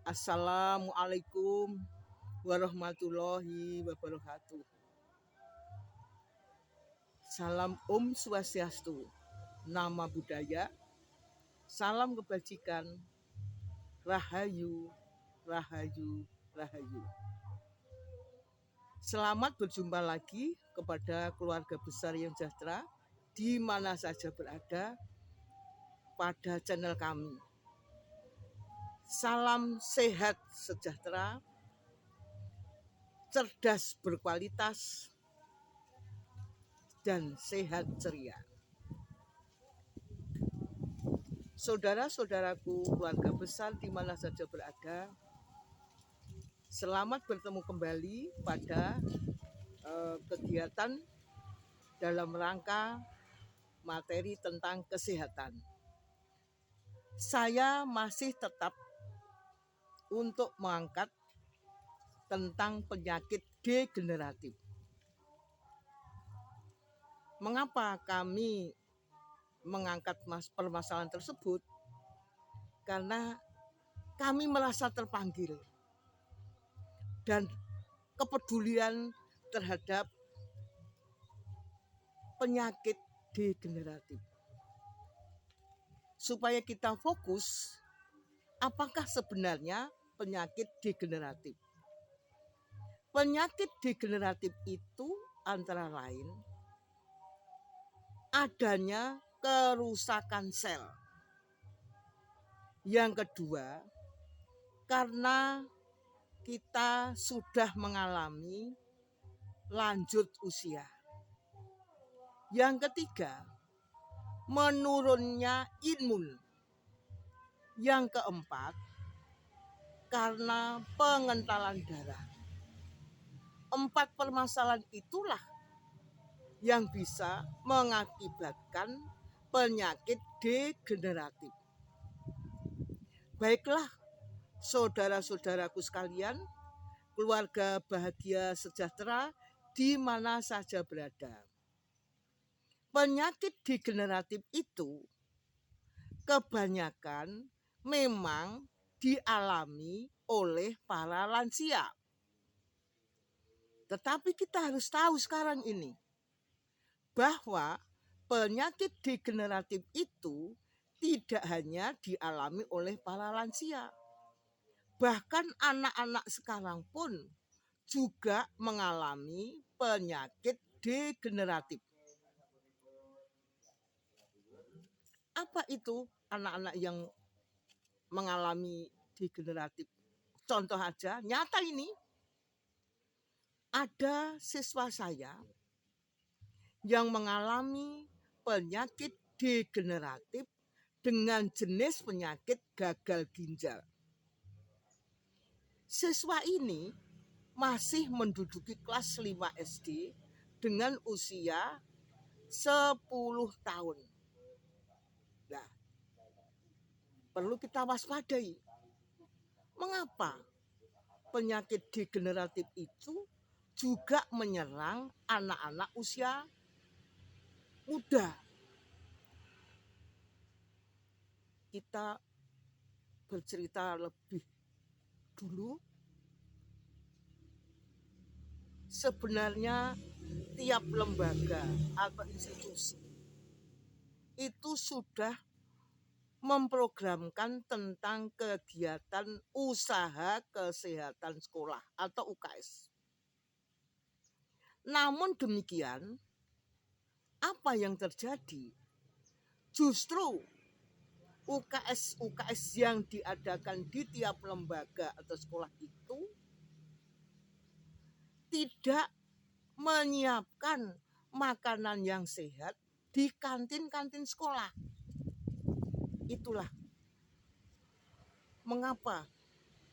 Assalamualaikum warahmatullahi wabarakatuh. Salam Om Swastiastu, nama budaya, salam kebajikan, rahayu, rahayu, rahayu. Selamat berjumpa lagi kepada keluarga besar yang sejahtera di mana saja berada pada channel kami. Salam sehat sejahtera, cerdas berkualitas, dan sehat ceria. Saudara-saudaraku, keluarga besar di mana saja berada, selamat bertemu kembali pada kegiatan dalam rangka materi tentang kesehatan. Saya masih tetap untuk mengangkat tentang penyakit degeneratif. Mengapa kami mengangkat permasalahan tersebut? Karena kami merasa terpanggil dan kepedulian terhadap penyakit degeneratif. Supaya kita fokus, apakah sebenarnya penyakit degeneratif? Penyakit degeneratif itu antara lain adanya kerusakan sel. Yang kedua, karena kita sudah mengalami lanjut usia. Yang ketiga, menurunnya imun. Yang keempat, karena pengentalan darah. 4 permasalahan itulah yang bisa mengakibatkan penyakit degeneratif. Baiklah, saudara-saudaraku sekalian, keluarga bahagia sejahtera di mana saja berada. Penyakit degeneratif itu kebanyakan memang dialami oleh para lansia. Tetapi kita harus tahu sekarang ini bahwa penyakit degeneratif itu tidak hanya dialami oleh para lansia. Bahkan anak-anak sekarang pun juga mengalami penyakit degeneratif. Apa itu anak-anak yang mengalami degeneratif? Contoh aja, nyata ini ada siswa saya yang mengalami penyakit degeneratif dengan jenis penyakit gagal ginjal. Siswa ini masih menduduki kelas 5 SD dengan usia 10 tahun. Nah, perlu kita waspadai. Mengapa penyakit degeneratif itu juga menyerang anak-anak usia muda? Kita bercerita lebih dulu. Sebenarnya tiap lembaga atau institusi itu sudah memprogramkan tentang kegiatan usaha kesehatan sekolah atau UKS. Namun demikian, apa yang terjadi? Justru UKS yang diadakan di tiap lembaga atau sekolah itu tidak menyiapkan makanan yang sehat di kantin-kantin sekolah. Itulah mengapa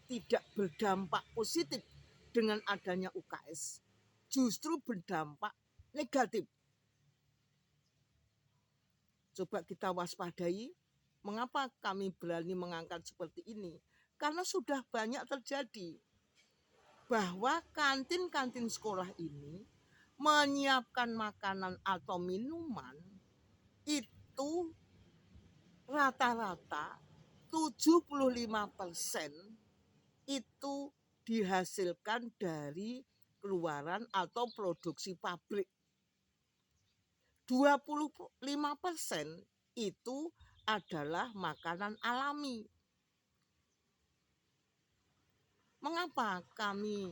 tidak berdampak positif dengan adanya UKS, justru berdampak negatif. Coba kita waspadai, mengapa kami berani mengangkat seperti ini? Karena sudah banyak terjadi bahwa kantin-kantin sekolah ini menyiapkan makanan atau minuman itu rata-rata 75% itu dihasilkan dari keluaran atau produksi pabrik. 25% itu adalah makanan alami. Mengapa kami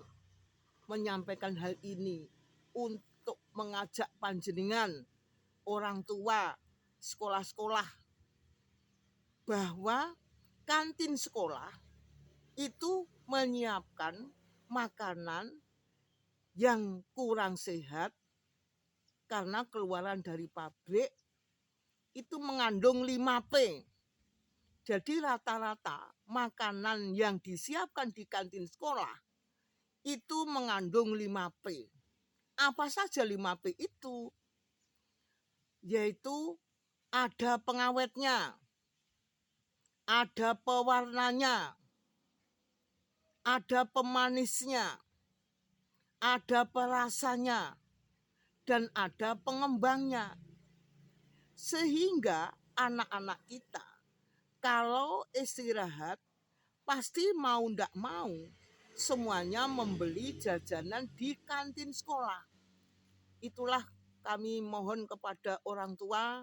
menyampaikan hal ini? Untuk mengajak panjenengan, orang tua, sekolah-sekolah, bahwa kantin sekolah itu menyiapkan makanan yang kurang sehat karena keluaran dari pabrik itu mengandung 5P. Jadi rata-rata makanan yang disiapkan di kantin sekolah itu mengandung 5P. Apa saja 5P itu? Yaitu ada pengawetnya, ada pewarnanya, ada pemanisnya, ada perasanya, dan ada pengembangnya. Sehingga anak-anak kita kalau istirahat pasti mau ndak mau semuanya membeli jajanan di kantin sekolah. Itulah kami mohon kepada orang tua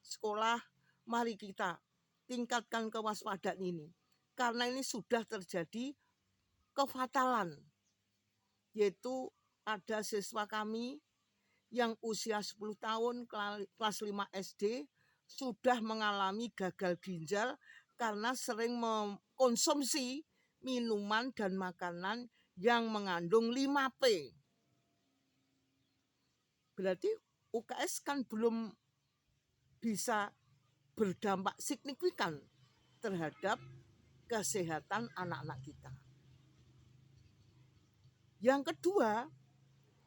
sekolah, mari kita tingkatkan kewaspadaan ini. Karena ini sudah terjadi kefatalan, yaitu ada siswa kami yang usia 10 tahun kelas 5 SD sudah mengalami gagal ginjal karena sering mengkonsumsi minuman dan makanan yang mengandung 5P. Berarti UKS kan belum bisa berdampak signifikan terhadap kesehatan anak-anak kita. Yang kedua,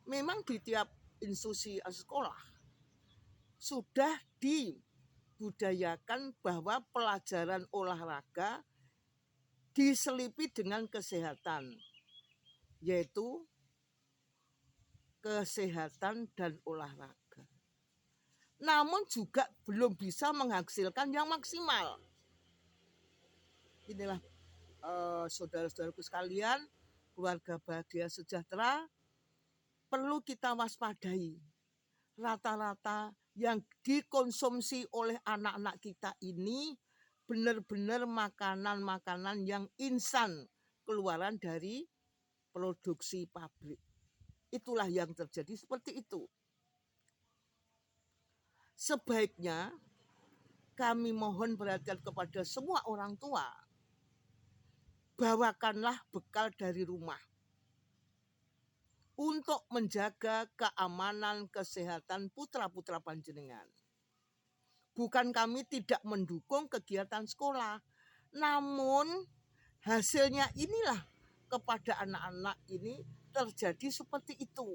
memang di tiap institusi sekolah sudah dibudayakan bahwa pelajaran olahraga diselipi dengan kesehatan, yaitu kesehatan dan olahraga. Namun juga belum bisa menghasilkan yang maksimal. Inilah saudara-saudaraku sekalian, keluarga bahagia sejahtera, perlu kita waspadai. Rata-rata yang dikonsumsi oleh anak-anak kita ini benar-benar makanan-makanan yang instan keluaran dari produksi pabrik. Itulah yang terjadi seperti itu. Sebaiknya kami mohon perhatian kepada semua orang tua. Bawakanlah bekal dari rumah untuk menjaga keamanan kesehatan putra-putra panjenengan. Bukan kami tidak mendukung kegiatan sekolah, namun hasilnya inilah kepada anak-anak ini terjadi seperti itu.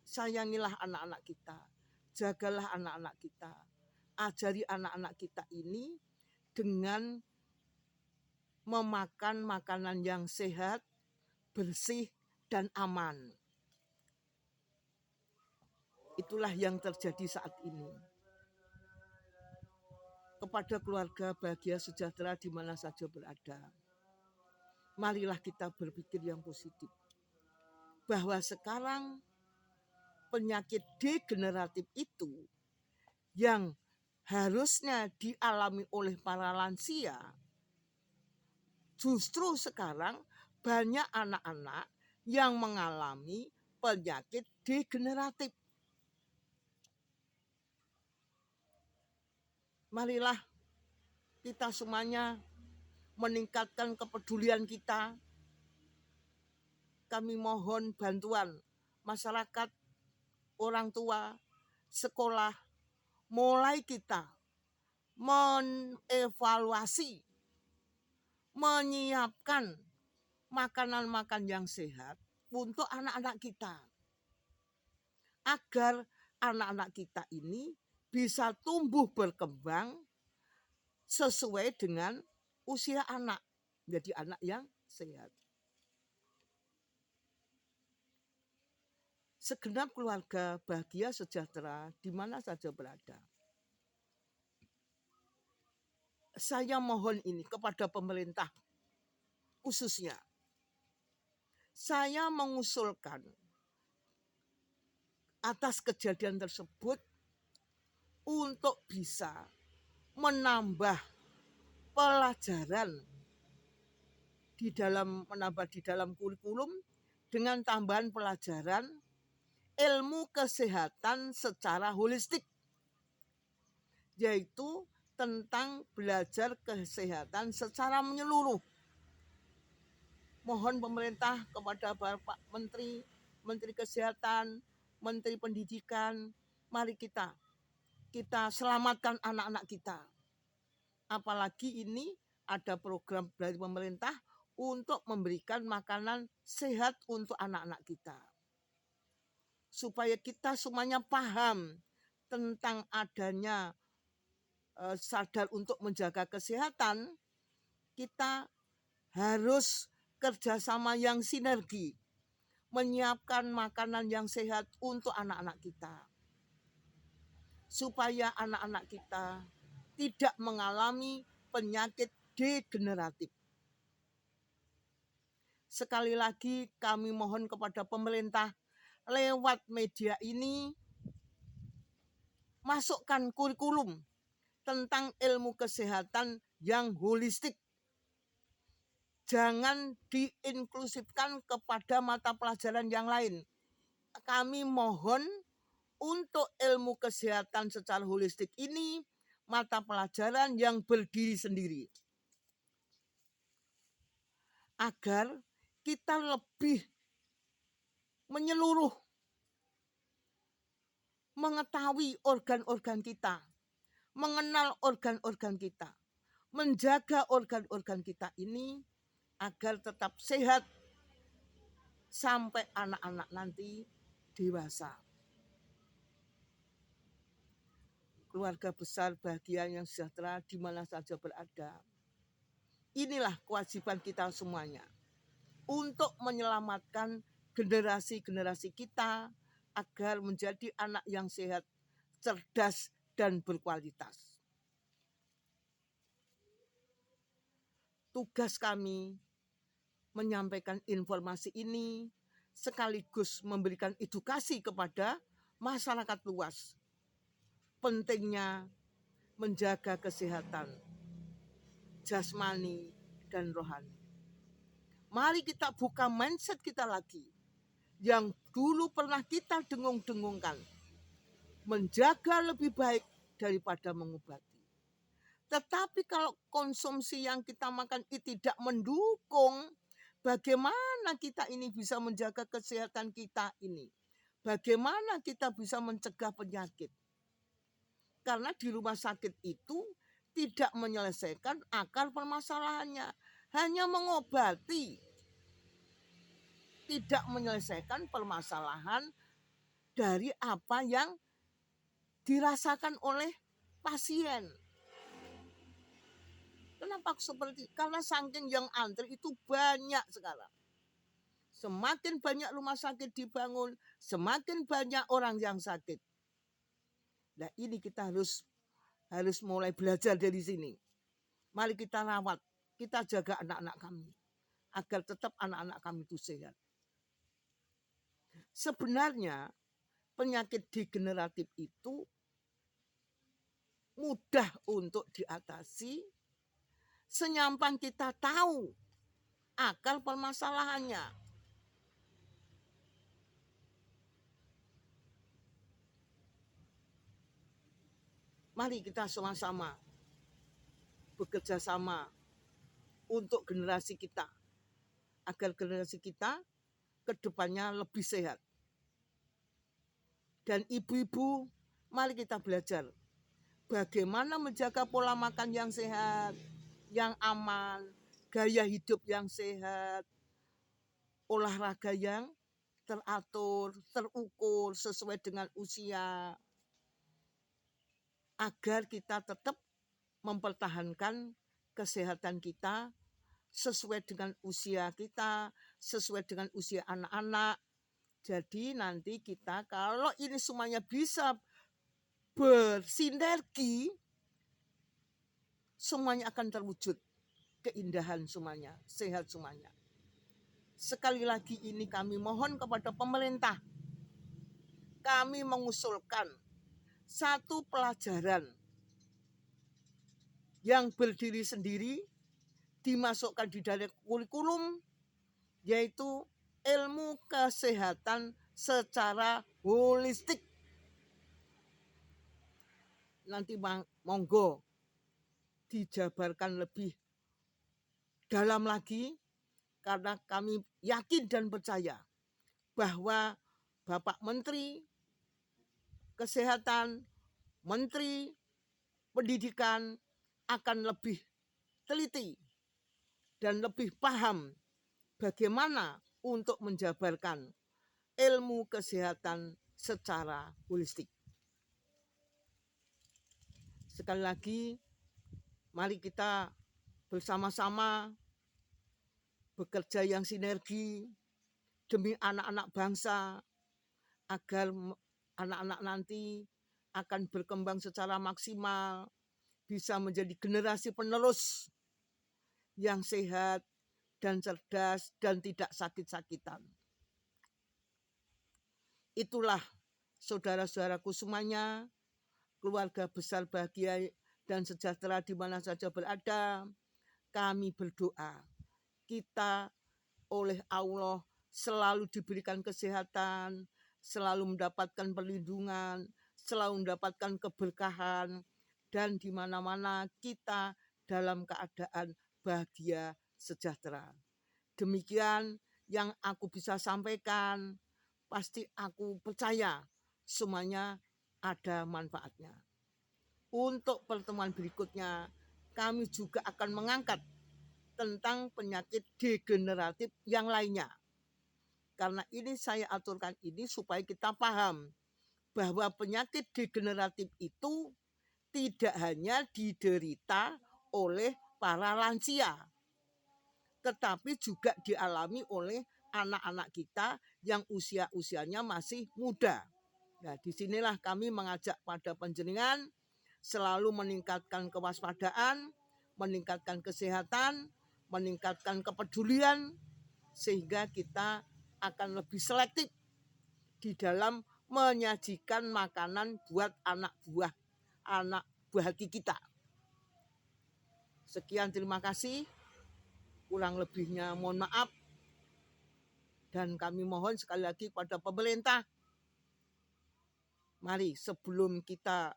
Sayangilah anak-anak kita, jagalah anak-anak kita, ajari anak-anak kita ini dengan memakan makanan yang sehat, bersih, dan aman. Itulah yang terjadi saat ini. Kepada keluarga bahagia sejahtera di mana saja berada, marilah kita berpikir yang positif. Bahwa sekarang penyakit degeneratif itu yang harusnya dialami oleh para lansia, justru sekarang banyak anak-anak yang mengalami penyakit degeneratif. Marilah kita semuanya meningkatkan kepedulian kita. Kami mohon bantuan masyarakat, orang tua, sekolah, mulai kita mengevaluasi, menyiapkan makanan-makanan yang sehat untuk anak-anak kita. Agar anak-anak kita ini bisa tumbuh berkembang sesuai dengan usia anak, jadi anak yang sehat. Segenap keluarga bahagia sejahtera di mana saja berada. Saya mohon ini kepada pemerintah, khususnya saya mengusulkan atas kejadian tersebut untuk bisa menambah pelajaran di dalam kurikulum dengan tambahan pelajaran ilmu kesehatan secara holistik, yaitu tentang belajar kesehatan secara menyeluruh. Mohon pemerintah kepada Bapak Menteri, Menteri Kesehatan, Menteri Pendidikan, mari kita selamatkan anak-anak kita. Apalagi ini ada program dari pemerintah untuk memberikan makanan sehat untuk anak-anak kita. Supaya kita semuanya paham tentang adanya sadar untuk menjaga kesehatan, kita harus kerjasama yang sinergi, menyiapkan makanan yang sehat untuk anak-anak kita. Supaya anak-anak kita tidak mengalami penyakit degeneratif. Sekali lagi kami mohon kepada pemerintah lewat media ini, masukkan kurikulum tentang ilmu kesehatan yang holistik. Jangan diinklusifkan kepada mata pelajaran yang lain. Kami mohon untuk ilmu kesehatan secara holistik ini mata pelajaran yang berdiri sendiri. Agar kita lebih menyeluruh, mengetahui organ-organ kita, mengenal organ-organ kita, menjaga organ-organ kita ini agar tetap sehat sampai anak-anak nanti dewasa. Keluarga besar bahagia yang sejahtera di mana saja berada. Inilah kewajiban kita semuanya untuk menyelamatkan generasi-generasi kita agar menjadi anak yang sehat, cerdas, dan berkualitas. Tugas kami menyampaikan informasi ini sekaligus memberikan edukasi kepada masyarakat luas. Pentingnya menjaga kesehatan jasmani dan rohani. Mari kita buka mindset kita lagi yang dulu pernah kita dengung-dengungkan. Menjaga lebih baik daripada mengobati. Tetapi kalau konsumsi yang kita makan itu tidak mendukung, bagaimana kita ini bisa menjaga kesehatan kita ini? Bagaimana kita bisa mencegah penyakit? Karena di rumah sakit itu tidak menyelesaikan akar permasalahannya, hanya mengobati, tidak menyelesaikan permasalahan dari apa yang dirasakan oleh pasien. Kenapa seperti? Karena saking yang antri itu banyak sekarang. Semakin banyak rumah sakit dibangun, semakin banyak orang yang sakit. Nah, ini kita harus mulai belajar dari sini. Mari kita rawat, kita jaga anak-anak kami agar tetap anak-anak kami itu sehat. Sebenarnya penyakit degeneratif itu mudah untuk diatasi senyampang kita tahu akar permasalahannya. Mari kita sama-sama bekerja sama untuk generasi kita, agar generasi kita ke depannya lebih sehat. Dan ibu-ibu, mari kita belajar bagaimana menjaga pola makan yang sehat, yang aman, gaya hidup yang sehat, olahraga yang teratur, terukur sesuai dengan usia, agar kita tetap mempertahankan kesehatan kita sesuai dengan usia kita, sesuai dengan usia anak-anak. Jadi nanti kita kalau ini semuanya bisa bersinergi, semuanya akan terwujud. keindahan semuanya, sehat semuanya. Sekali lagi ini kami mohon kepada pemerintah, kami mengusulkan satu pelajaran yang berdiri sendiri dimasukkan di dalam kurikulum, yaitu ilmu kesehatan secara holistik. Nanti monggo dijabarkan lebih dalam lagi, karena kami yakin dan percaya bahwa Bapak Menteri Kesehatan, Menteri Pendidikan akan lebih teliti dan lebih paham bagaimana untuk menjabarkan ilmu kesehatan secara holistik. Sekali lagi, mari kita bersama-sama bekerja yang sinergi demi anak-anak bangsa, agar anak-anak nanti akan berkembang secara maksimal, bisa menjadi generasi penerus yang sehat dan cerdas dan tidak sakit-sakitan. Itulah saudara-saudaraku semuanya, keluarga besar bahagia dan sejahtera di mana saja berada. Kami berdoa kita oleh Allah selalu diberikan kesehatan, selalu mendapatkan perlindungan, selalu mendapatkan keberkahan, dan di mana-mana kita dalam keadaan bahagia sejahtera. Demikian yang aku bisa sampaikan. Pasti aku percaya semuanya ada manfaatnya. Untuk pertemuan berikutnya, kami juga akan mengangkat tentang penyakit degeneratif yang lainnya. Karena ini saya aturkan ini supaya kita paham bahwa penyakit degeneratif itu tidak hanya diderita oleh para lansia, tetapi juga dialami oleh anak-anak kita yang usianya masih muda. Nah, disinilah kami mengajak pada panjenengan selalu meningkatkan kewaspadaan, meningkatkan kesehatan, meningkatkan kepedulian, sehingga kita akan lebih selektif di dalam menyajikan makanan buat anak buah hati kita. Sekian, terima kasih. Kurang lebihnya mohon maaf. Dan kami mohon sekali lagi kepada pemerintah, mari sebelum kita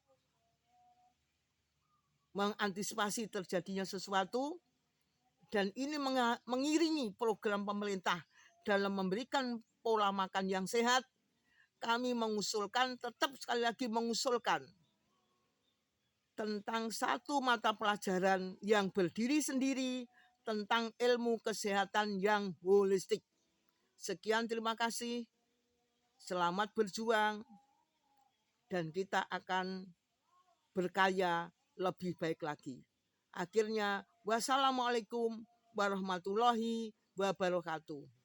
mengantisipasi terjadinya sesuatu, dan ini mengiringi program pemerintah dalam memberikan pola makan yang sehat, kami mengusulkan, tetap sekali lagi mengusulkan tentang satu mata pelajaran yang berdiri sendiri tentang ilmu kesehatan yang holistik. Sekian, terima kasih. Selamat berjuang. Dan kita akan berkarya lebih baik lagi. Akhirnya, wassalamualaikum warahmatullahi wabarakatuh.